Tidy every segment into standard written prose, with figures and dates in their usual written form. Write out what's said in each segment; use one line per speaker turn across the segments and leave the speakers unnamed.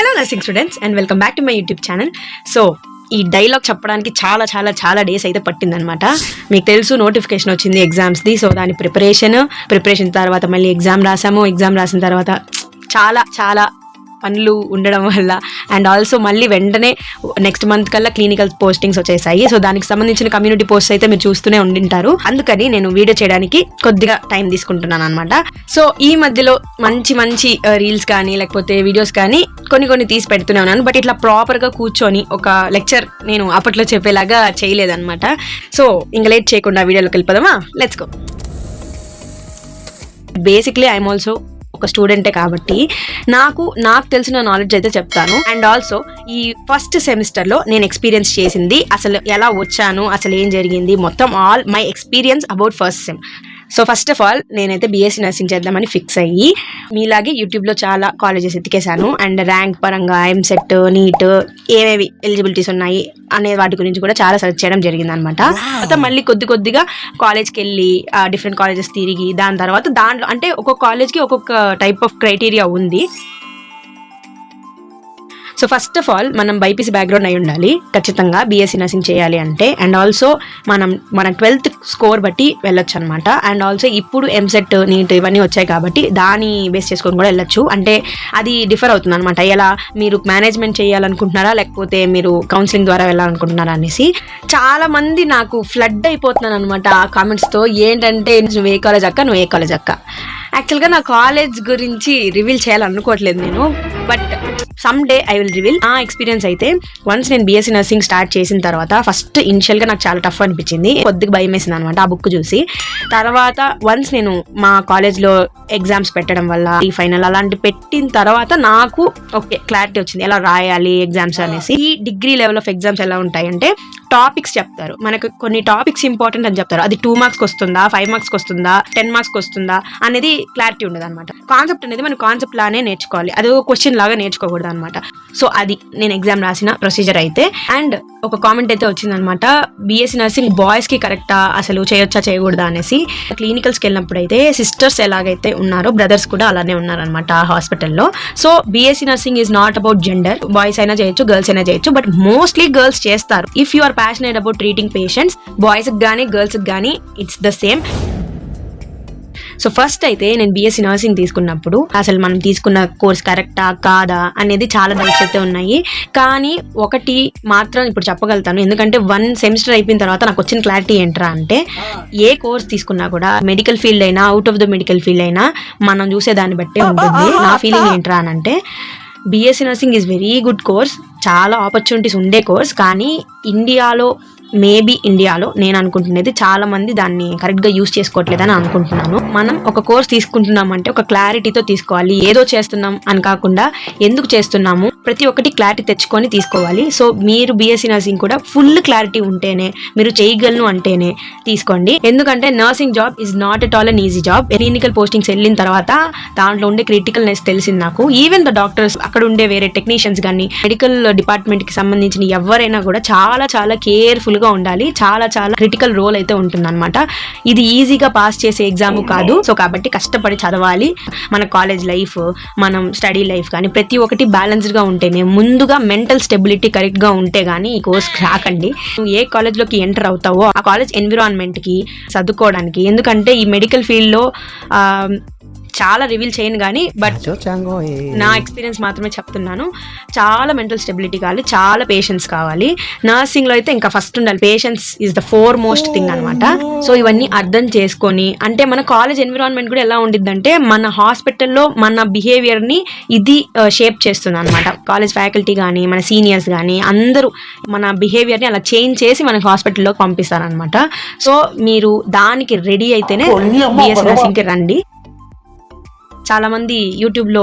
Hello nursing students and welcome back to my YouTube channel. So ఈ dialogue చెప్పడానికి చాలా చాలా చాలా డేస్ అయితే పట్టిందనమాట. మీకు తెలుసు నోటిఫికేషన్ వచ్చింది ఎగ్జామ్స్ది. సో దాని ప్రిపరేషన్ తర్వాత మళ్ళీ ఎగ్జామ్ రాసిన తర్వాత చాలా చాలా పనులు ఉండడం వల్ల అండ్ ఆల్సో మళ్ళీ వెంటనే నెక్స్ట్ మంత్ కల్లా క్లినికల్ పోస్టింగ్స్ వచ్చేసాయి. సో దానికి సంబంధించిన కమ్యూనిటీ పోస్ట్ అయితే మీరు చూస్తూనే ఉండింటారు. అందుకని నేను వీడియో చేయడానికి కొద్దిగా టైం తీసుకుంటున్నాను అనమాట. సో ఈ మధ్యలో మంచి రీల్స్ కానీ లేకపోతే వీడియోస్ కానీ కొన్ని తీసి పెడుతూనే ఉన్నాను. బట్ ఇట్లా ప్రాపర్గా కూర్చొని ఒక లెక్చర్ నేను అప్పట్లో చెప్పేలాగా చేయలేదన్నమాట. సో ఇంకా లేట్ చేయకుండా వీడియోలోకి వెళ్ళిపోదామా? Let's go. Basically I'm also ఒక స్టూడెంటే కాబట్టి నాకు తెలిసిన నాలెడ్జ్ అయితే చెప్తాను. అండ్ ఆల్సో ఈ ఫస్ట్ సెమిస్టర్లో నేను ఎక్స్పీరియన్స్ చేసింది, అసలు ఎలా వచ్చాను, అసలు ఏం జరిగింది, మొత్తం all my experience about first sem. So first of all నేనైతే బీఎస్సీ నర్సింగ్ చేద్దామని ఫిక్స్ అయ్యి మీలాగే యూట్యూబ్లో చాలా కాలేజెస్ ఎతికేశాను. అండ్ ర్యాంక్ పరంగా ఎంసెట్, నీట్ ఏవేవి ఎలిజిబిలిటీస్ ఉన్నాయి అనే వాటి గురించి కూడా చాలా సెర్చ్ చేయడం జరిగింది అనమాట. తర్వాత మళ్ళీ కొద్దిగా కాలేజ్కి వెళ్ళి డిఫరెంట్ కాలేజెస్ తిరిగి దాని తర్వాత దాంట్లో అంటే ఒక్కొక్క కాలేజ్కి ఒక్కొక్క టైప్ ఆఫ్ క్రైటీరియా ఉంది. సో ఫస్ట్ ఆఫ్ ఆల్ మనం బైపీసీ బ్యాక్గ్రౌండ్ అయి ఉండాలి ఖచ్చితంగా బీఎస్సీ నర్సింగ్ చేయాలి అంటే. అండ్ ఆల్సో మన 12th స్కోర్ బట్టి వెళ్ళొచ్చు అనమాట. అండ్ ఆల్సో ఇప్పుడు ఎంసెట్, నీట్ ఇవన్నీ వచ్చాయి కాబట్టి దాన్ని బేస్ చేసుకొని కూడా వెళ్ళొచ్చు. అంటే అది డిఫర్ అవుతుంది అనమాట. ఎలా మీరు మేనేజ్మెంట్ చేయాలనుకుంటున్నారా లేకపోతే మీరు కౌన్సిలింగ్ ద్వారా వెళ్ళాలనుకుంటున్నారా అనేసి. చాలా మంది నాకు ఫ్లడ్ అయిపోతున్నాను అనమాట ఆ కామెంట్స్తో. ఏంటంటే నువ్వు ఏ కాలేజ్ అక్క. యాక్చువల్గా నా కాలేజ్ గురించి రివీల్ చేయాలనుకోవట్లేదు నేను, but some day I will reveal. నా ఎక్స్పీరియన్స్ అయితే వన్స్ నేను బీఎస్సీ నర్సింగ్ స్టార్ట్ చేసిన తర్వాత ఫస్ట్ ఇనిషియల్గా నాకు చాలా టఫ్ అనిపించింది, కొద్దిగా భయం వేసింది అనమాట ఆ బుక్ చూసి. తర్వాత వన్స్ నేను మా కాలేజ్లో ఎగ్జామ్స్ పెట్టడం వల్ల ఈ ఫైనల్ అలాంటి పెట్టిన తర్వాత నాకు ఓకే క్లారిటీ వచ్చింది ఎలా రాయాలి ఎగ్జామ్స్ అనేసి. ఈ డిగ్రీ లెవెల్ ఆఫ్ ఎగ్జామ్స్ ఎలా ఉంటాయంటే టాపిక్స్ చెప్తారు మనకు, కొన్ని టాపిక్స్ ఇంపార్టెంట్ అని చెప్తారు. అది 2 మార్క్స్కి వస్తుందా, 5 మార్క్స్కి వస్తుందా, 10 మార్క్స్కి వస్తుందా అనేది క్లారిటీ ఉండదు అనమాట. కాన్సెప్ట్ అనేది మనం కాన్సెప్ట్ లానే నేర్చుకోవాలి, అది ఒక క్వశ్చన్ లాగా నేర్చుకోకూడదు అనమాట. సో అది నేను ఎగ్జామ్ రాసిన ప్రొసీజర్ అయితే. అండ్ ఒక కామెంట్ అయితే వచ్చిందనమాట, బీఎస్సీ నర్సింగ్ బాయ్స్కి కరెక్టా, అసలు చేయొచ్చా చేయకూడదా అనేసి. క్లినికల్స్కి వెళ్ళినప్పుడు అయితే సిస్టర్స్ ఎలాగైతే ఉన్నారో బ్రదర్స్ కూడా అలానే ఉన్నారనమాట హాస్పిటల్లో. So BSc nursing is not about gender, boys అయినా చేయొచ్చు గర్ల్స్ అయినా చేయొచ్చు, బట్ మోస్ట్లీ గర్ల్స్ చేస్తారు. If you are passionate about treating patients, బాయ్స్కి కానీ గర్ల్స్కి కానీ it's the same. So first అయితే నేను బీఎస్సీ నర్సింగ్ తీసుకున్నప్పుడు అసలు మనం తీసుకున్న కోర్స్ కరెక్టా కాదా అనేది చాలా డౌట్స్ అయితే ఉన్నాయి. కానీ ఒకటి మాత్రం ఇప్పుడు చెప్పగలుగుతాను, ఎందుకంటే 1 సెమిస్టర్ అయిపోయిన తర్వాత నాకు వచ్చిన క్లారిటీ ఏంట్రా అంటే, ఏ కోర్స్ తీసుకున్నా కూడా మెడికల్ ఫీల్డ్ అయినా out of the medical field అయినా మనం చూసే దాన్ని బట్టే ఉంటుంది. నా ఫీలింగ్ ఏంట్రా అని అంటే, BSc nursing is very good course, చాలా ఆపర్చునిటీస్ ఉండే కోర్స్. కానీ ఇండియాలో నేను అనుకుంటున్నది చాలా మంది దాన్ని కరెక్ట్గా యూజ్ చేసుకోవట్లేదని అనుకుంటున్నాను. మనం ఒక కోర్స్ తీసుకుంటున్నామంటే ఒక క్లారిటీతో తీసుకోవాలి. ఏదో చేస్తున్నాం అని కాకుండా ఎందుకు చేస్తున్నాము ప్రతి ఒక్కటి క్లారిటీ తెచ్చుకొని తీసుకోవాలి. సో మీరు బీఎస్సీ నర్సింగ్ కూడా ఫుల్ క్లారిటీ ఉంటేనే, మీరు చేయగలను అంటేనే తీసుకోండి. ఎందుకంటే nursing job is not at all an easy job. Clinical postings వెళ్ళిన తర్వాత దాంట్లో ఉండే క్రిటికల్నెస్ తెలిసింది నాకు. ఈవెన్ ద డాక్టర్స్, అక్కడ ఉండే వేరే టెక్నీషియన్స్ కానీ మెడికల్ డిపార్ట్మెంట్కి సంబంధించిన ఎవరైనా కూడా చాలా చాలా కేర్ఫుల్గా ఉండాలి. చాలా చాలా క్రిటికల్ రోల్ అయితే ఉంటుంది అనమాట. ఇది ఈజీగా పాస్ చేసే ఎగ్జామ్ కాదు. సో కాబట్టి కష్టపడి చదవాలి. మన కాలేజ్ లైఫ్, మనం స్టడీ లైఫ్ కానీ ప్రతి ఒక్కటి బ్యాలెన్స్డ్గా ఉంటేనే, ముందుగా మెంటల్ స్టెబిలిటీ కరెక్ట్గా ఉంటే కానీ ఈ కోర్స్ రాకండి. నువ్వు ఏ కాలేజ్లోకి ఎంటర్ అవుతావో ఆ కాలేజ్ ఎన్విరాన్మెంట్కి చదువుకోవడానికి, ఎందుకంటే ఈ మెడికల్ ఫీల్డ్లో చాలా రివీల్ చేయను కానీ బట్ నా ఎక్స్పీరియన్స్ మాత్రమే చెప్తున్నాను. చాలా మెంటల్ స్టెబిలిటీ కావాలి, చాలా పేషెన్స్ కావాలి. నర్సింగ్లో అయితే ఇంకా ఫస్ట్ ఉండాలి, patience is the four most thing అనమాట. సో ఇవన్నీ అర్థం చేసుకొని, అంటే మన కాలేజ్ ఎన్విరాన్మెంట్ కూడా ఎలా ఉండిద్దంటే మన హాస్పిటల్లో మన బిహేవియర్ని ఇది షేప్ చేస్తుంది అనమాట. కాలేజ్ ఫ్యాకల్టీ కానీ మన సీనియర్స్ కానీ అందరూ మన బిహేవియర్ని అలా చేంజ్ చేసి మనకి హాస్పిటల్లోకి పంపిస్తారనమాట. సో మీరు దానికి రెడీ అయితేనే బీఎస్సీ నర్సింగ్కి రండి. చాలా మంది యూట్యూబ్లో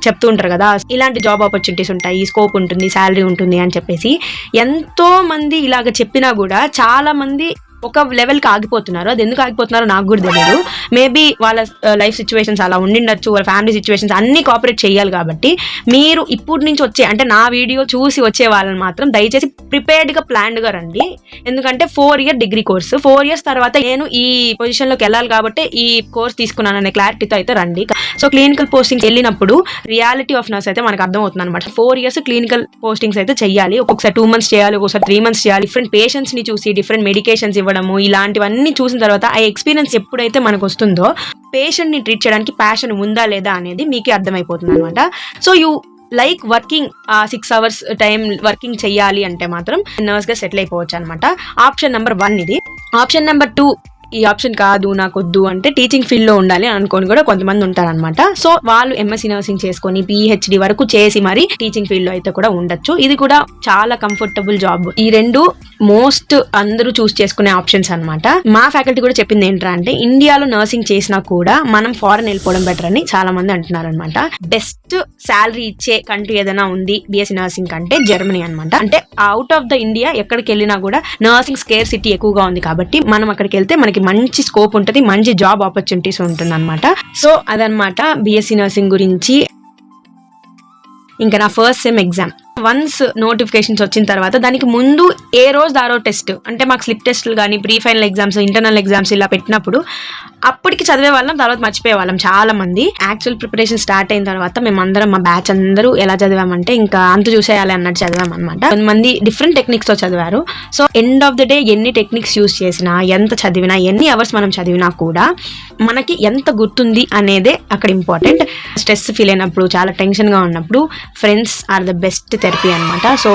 చెప్తూ ఉంటారు కదా, ఇలాంటి జాబ్ ఆపర్చునిటీస్ ఉంటాయి, స్కోప్ ఉంటుంది, శాలరీ ఉంటుంది అని చెప్పేసి. ఎంతో మంది ఇలాగ చెప్పినా కూడా చాలా మంది ఒక లెవెల్కి ఆగిపోతున్నారు. అది ఎందుకు ఆగిపోతున్నారో నాకు కూడా తెలియదు. మేబీ వాళ్ళ లైఫ్ సిచ్యువేషన్స్ అలా ఉండిండొచ్చు, వాళ్ళ ఫ్యామిలీ సిచ్యువేషన్స్ అన్ని కోఆపరేట్ చేయాలి. కాబట్టి మీరు ఇప్పటి నుంచి వచ్చే అంటే నా వీడియో చూసి వచ్చే వాళ్ళని మాత్రం దయచేసి ప్రిపేర్డ్గా ప్లాన్డ్గా రండి. ఎందుకంటే 4 year డిగ్రీ కోర్సు, 4 years తర్వాత నేను ఈ పొజిషన్లోకి వెళ్ళాలి కాబట్టి ఈ కోర్స్ తీసుకున్నాననే క్లారిటీతో అయితే రండి. సో క్లినికల్ పోస్టింగ్స్ వెళ్ళినప్పుడు రియాలిటీ ఆఫ్ నర్స్ అయితే మనకు అర్థమవుతుంది అనమాట. 4 years క్లినికల్ పోస్టింగ్స్ అయితే చేయాలి. ఒక్కొక్కసారి 2 months చేయాలి, ఒక్కొక్కసారి 3 months చేయాలి. డిఫరెంట్ పేషెంట్స్ ని చూసి డిఫరెంట్ మెడికేషన్స్ ఇవ్వడము, ఇలాంటివన్నీ చూసిన తర్వాత ఆ ఎక్స్పీరియన్స్ ఎప్పుడైతే మనకు వస్తుందో పేషెంట్ ని ట్రీట్ చేయడానికి ప్యాషన్ ఉందా లేదా అనేది మీకే అర్థమైపోతుంది అనమాట. So you like working 6 hours time working చెయ్యాలి అంటే మాత్రం నర్స్ గా సెటిల్ అయిపోవచ్చు అనమాట. ఆప్షన్ నెంబర్ 1 ఇది. ఆప్షన్ నెంబర్ 2, ఈ ఆప్షన్ కాదు నాకు వద్దు అంటే టీచింగ్ ఫీల్డ్ లో ఉండాలి అనుకోని కూడా కొంతమంది ఉంటారనమాట. సో వాళ్ళు ఎంఎస్సీ నర్సింగ్ చేసుకొని పిహెచ్డి వరకు చేసి మరి టీచింగ్ ఫీల్డ్ లో అయితే కూడా ఉండొచ్చు. ఇది కూడా చాలా కంఫర్టబుల్ జాబ్. ఈ 2 మోస్ట్ అందరూ చూస్ చేసుకునే ఆప్షన్స్ అనమాట. మా ఫ్యాకల్టీ కూడా చెప్పింది ఏంట్రా అంటే ఇండియాలో నర్సింగ్ చేసినా కూడా మనం ఫారెన్ వెళ్ళిపోవడం బెటర్ అని చాలా మంది అంటున్నారు అనమాట. బెస్ట్ శాలరీ ఇచ్చే కంట్రీ ఏదైనా ఉంది బీఎస్సీ నర్సింగ్ కంటే జర్మనీ అనమాట. అంటే అవుట్ ఆఫ్ ద ఇండియా ఎక్కడికి వెళ్ళినా కూడా నర్సింగ్ స్కేర్ సిటీ ఎక్కువగా ఉంది కాబట్టి మనం అక్కడికి వెళ్తే మనకి మంచి స్కోప్ ఉంటుంది, మంచి జాబ్ ఆపర్చునిటీస్ ఉంటుంది అనమాట. సో అదనమాట బీఎస్సీ నర్సింగ్ గురించి. ఇంకా నా first sem exam once notifications వచ్చిన తర్వాత దానికి ముందు ఏ రోజు దారో టెస్ట్ అంటే మాకు స్లిప్ టెస్ట్లు కానీ pre final exams, internal exams ఇలా పెట్టినప్పుడు అప్పటికి చదివే వాళ్ళం, తర్వాత మర్చిపోయే వాళ్ళం చాలా మంది. యాక్చువల్ ప్రిపరేషన్ స్టార్ట్ అయిన తర్వాత మేమందరం మా బ్యాచ్ అందరూ ఎలా చదివామంటే ఇంకా అంత చూసేయాలి అన్నట్టు చదివామన్నమాట. కొంతమంది డిఫరెంట్ టెక్నిక్స్ తో చదివారు. So end of the day ఎన్ని టెక్నిక్స్ యూస్ చేసినా, ఎంత చదివినా, ఎన్ని అవర్స్ మనం చదివినా కూడా మనకి ఎంత గుర్తుంది అనేదే అక్కడ ఇంపార్టెంట్. స్ట్రెస్ ఫీల్ అయినప్పుడు, చాలా టెన్షన్ గా ఉన్నప్పుడు friends are the best therapy అనమాట. సో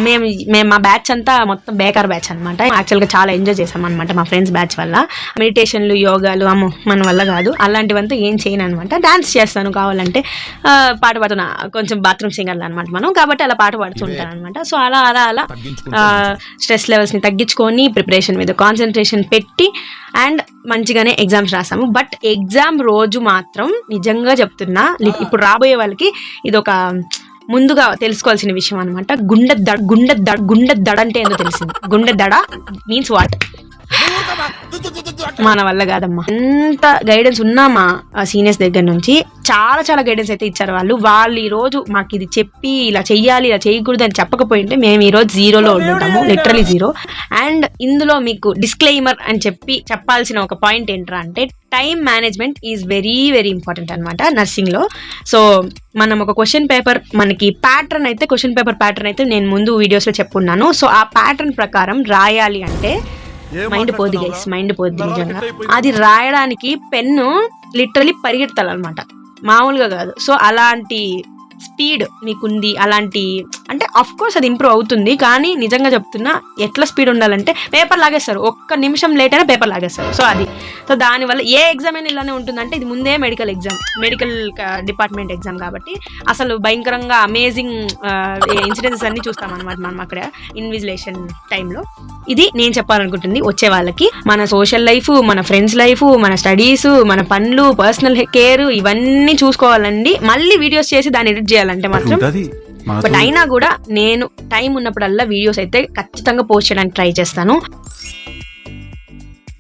మేము మా బ్యాచ్ అంతా మొత్తం బేకార్ బ్యాచ్ అనమాట. యాక్చువల్ గా చాలా ఎంజాయ్ చేసాం అనమాట మా ఫ్రెండ్స్ బ్యాచ్ వల్ల. మెడిటేషన్లు, యోగాలు అమ్మో మన వల్ల కాదు, అలాంటివంతా ఏం చేయను అనమాట. డాన్స్ చేస్తాను కావాలంటే, పాట పాడుతున్నా, కొంచెం బాత్రూమ్ సింగర్లు అనమాట మనం కాబట్టి అలా పాట పాడుతుంటాను అనమాట. సో అలా అలా అలా స్ట్రెస్ లెవెల్స్ ని తగ్గించుకొని ప్రిపరేషన్ మీద కాన్సన్ట్రేషన్ పెట్టి అండ్ మంచిగానే ఎగ్జామ్స్ రాసాము. బట్ ఎగ్జామ్ రోజు మాత్రం నిజంగా చెప్తున్నా, ఇప్పుడు రాబోయే వాళ్ళకి ఇది ఒక ముందుగా తెలుసుకోవాల్సిన విషయం అనమాట. గుండె దడ అంటే ఏందో తెలిసింది. గుండె దడ మీన్స్ వాట్? మన వల్ల కాదమ్మా. ఎంత గైడెన్స్ ఉన్నా మా సీనియర్స్ దగ్గర నుంచి చాలా చాలా గైడెన్స్ అయితే ఇచ్చారు వాళ్ళు ఈ రోజు మాకు ఇది చెప్పి ఇలా చెయ్యాలి, ఇలా చేయకూడదు అని చెప్పకపోయింటే మేము ఈ రోజు 0లో ఉంటాము, లిటరలీ 0. అండ్ ఇందులో మీకు డిస్క్లైమర్ అని చెప్పాల్సిన ఒక పాయింట్ ఏంట్రా అంటే time management is very very important అనమాట నర్సింగ్ లో. సో మనం ఒక క్వశ్చన్ పేపర్, మనకి ప్యాటర్న్ అయితే క్వశ్చన్ పేపర్ ప్యాటర్న్ అయితే నేను ముందు వీడియోస్ లో చెప్పున్నాను. సో ఆ ప్యాటర్న్ ప్రకారం రాయాలి అంటే మైండ్ పోద్ది గైస్, మైండ్ పోద్ది నిజంగా. అది రాయడానికి పెన్ను లిటరలీ పరిగెడతాలన్నమాట, మామూలుగా కాదు. సో అలాంటి స్పీడ్ మీకుంది, అలాంటి అంటే అఫ్ కోర్స్ అది ఇంప్రూవ్ అవుతుంది. కానీ నిజంగా చెప్తున్నా ఎట్లా స్పీడ్ ఉండాలంటే పేపర్ లాగేస్తారు, ఒక్క నిమిషం లేట్ అయినా పేపర్ లాగేస్తారు. సో అది సో దానివల్ల ఏ ఎగ్జామ్ అయినా ఇలానే ఉంటుందంటే ఇది ముందే medical exam, medical department exam కాబట్టి అసలు భయంకరంగా అమేజింగ్ ఇన్సిడెంట్స్ అన్ని చూస్తాం అనమాట మనం అక్కడ ఇన్విజిలేషన్ టైంలో. ఇది నేను చెప్పాలనుకుంటుంది వచ్చే వాళ్ళకి. మన సోషల్ లైఫ్, మన ఫ్రెండ్స్ లైఫ్, మన స్టడీస్, మన పనులు, పర్సనల్ కేర్ ఇవన్నీ చూసుకోవాలండి. మళ్ళీ వీడియోస్ చేసి దాన్ని ఎడిట్ చేయాలంటే మాత్రం. బట్ అయినా కూడా నేను టైం ఉన్నప్పుడల్లా వీడియోస్ అయితే ఖచ్చితంగా పోస్ట్ చేయడానికి ట్రై చేస్తాను.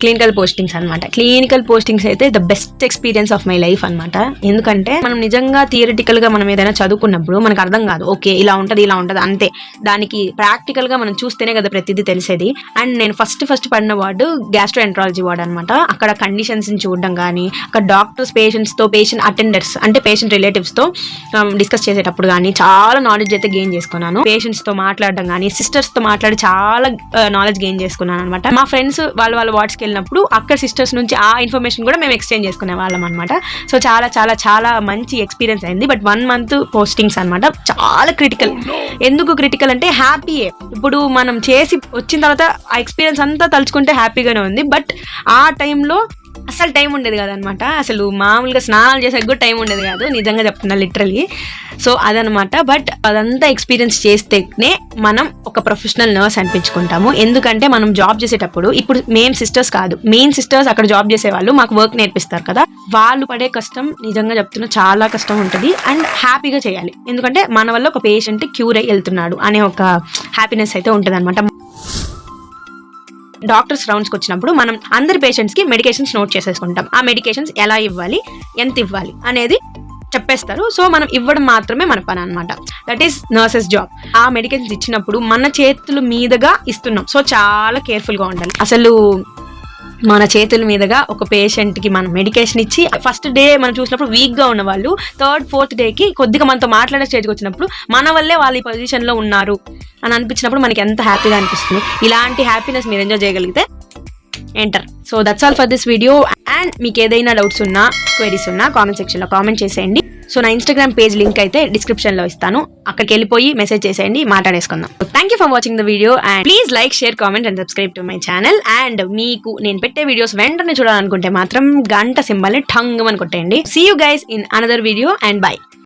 క్లినికల్ పోస్టింగ్స్ అనమాట. క్లినికల్ పోస్టింగ్స్ అయితే the best experience of my life అనమాట. ఎందుకంటే మనం నిజంగా థియరిటికల్ గా మనం ఏదైనా చదువుకున్నప్పుడు మనకు అర్థం కాదు, ఓకే ఇలా ఉంటది ఇలా ఉంటది అంతే. దానికి ప్రాక్టికల్ గా మనం చూస్తేనే కదా ప్రతిదీ తెలిసేది. అండ్ నేను ఫస్ట్ పడిన వార్డు గ్యాస్ట్రోఎంట్రాలజీ వార్డ్ అనమాట. అక్కడ కండిషన్స్ ని చూడడం కానీ, అక్కడ డాక్టర్స్ పేషెంట్స్ తో, పేషెంట్ అటెండర్స్ అంటే పేషెంట్ రిలేటివ్స్ తో డిస్కస్ చేసేటప్పుడు కానీ చాలా నాలెడ్జ్ అయితే గెయిన్ చేసుకున్నాను. పేషెంట్స్ తో మాట్లాడడం కానీ, సిస్టర్స్ తో మాట్లాడి చాలా నాలెడ్జ్ గెయిన్ చేసుకున్నాను అనమాట. మా ఫ్రెండ్స్ వాళ్ళ వార్డ్స్కి వెళ్ళినప్పుడు అక్కడ సిస్టర్స్ నుంచి ఆ ఇన్ఫర్మేషన్ కూడా మేము ఎక్స్చేంజ్ చేసుకునే వాళ్ళం అనమాట. సో చాలా చాలా చాలా మంచి ఎక్స్పీరియన్స్ అయింది. బట్ 1 month పోస్టింగ్స్ అనమాట చాలా క్రిటికల్. ఎందుకు క్రిటికల్ అంటే హ్యాపీయే, ఇప్పుడు మనం చేసి వచ్చిన తర్వాత ఆ ఎక్స్పీరియన్స్ అంతా తలుచుకుంటే హ్యాపీగానే ఉంది. బట్ ఆ టైంలో అసలు టైం ఉండేది కాదనమాట. అసలు మామూలుగా స్నానాలు చేసే కూడా టైం ఉండేది కాదు, నిజంగా చెప్తున్నా లిటరలీ. సో అదనమాట. బట్ అదంతా ఎక్స్పీరియన్స్ చేస్తేనే మనం ఒక ప్రొఫెషనల్ నర్స్ అనిపించుకుంటాము. ఎందుకంటే మనం జాబ్ చేసేటప్పుడు ఇప్పుడు మేము సిస్టర్స్ కాదు, మెయిన్ సిస్టర్స్ అక్కడ జాబ్ చేసే వాళ్ళు మాకు వర్క్ నేర్పిస్తారు కదా, వాళ్ళు పడే కష్టం నిజంగా చెప్తున్నా చాలా కష్టం ఉంటుంది. అండ్ హ్యాపీగా చేయాలి, ఎందుకంటే మన వల్ల ఒక పేషెంట్ క్యూర్ అయ్యి వెళ్తున్నాడు అనే ఒక హ్యాపీనెస్ అయితే ఉంటుంది అనమాట. డాక్టర్స్ రౌండ్స్కి వచ్చినప్పుడు మనం అందరి పేషెంట్స్కి మెడికేషన్స్ నోట్ చేసేసుకుంటాం. ఆ మెడికేషన్స్ ఎలా ఇవ్వాలి, ఎంత ఇవ్వాలి అనేది చెప్పేస్తారు. సో మనం ఇవ్వడం మాత్రమే మన పని అనమాట. That is nurses job. ఆ మెడికేషన్స్ ఇచ్చినప్పుడు మన చేతుల మీదుగా ఇస్తున్నాం. సో చాలా కేర్ఫుల్గా ఉండాలి. అసలు మన చేతుల మీదుగా ఒక పేషెంట్కి మనం మెడికేషన్ ఇచ్చి ఫస్ట్ డే మనం చూసినప్పుడు వీక్గా ఉన్న వాళ్ళు 3rd, 4th డేకి కొద్దిగా మనతో మాట్లాడే స్టేజ్కి వచ్చినప్పుడు మన వల్లే వాళ్ళు ఈ పొజిషన్లో ఉన్నారు అని అనిపించినప్పుడు మనకి ఎంత హ్యాపీగా అనిపిస్తుంది. ఇలాంటి హ్యాపీనెస్ మీరు ఎంజాయ్ చేయగలిగితే enter. So that's all for this video. And మీకు ఏదైనా డౌట్స్ ఉన్నా, క్వైరీస్ ఉన్నా కామెంట్ సెక్షన్లో కామెంట్ చేసేయండి. సో నా ఇన్స్టాగ్రామ్ పేజ్ లింక్ అయితే డిస్క్రిప్షన్లో ఇస్తాను. అక్కడికి వెళ్ళిపోయి మెసేజ్ చేసేయండి, మాట్లాడేసుకుందాం. Thank you for watching the video and please like, share, comment and subscribe to my channel. And మీకు నేను పెట్టే వీడియోస్ వెంటనే చూడాలనుకుంటే మాత్రం గంట సింబల్ని ఠంగ్ అని కొట్టేయండి. See you guys in another video and by.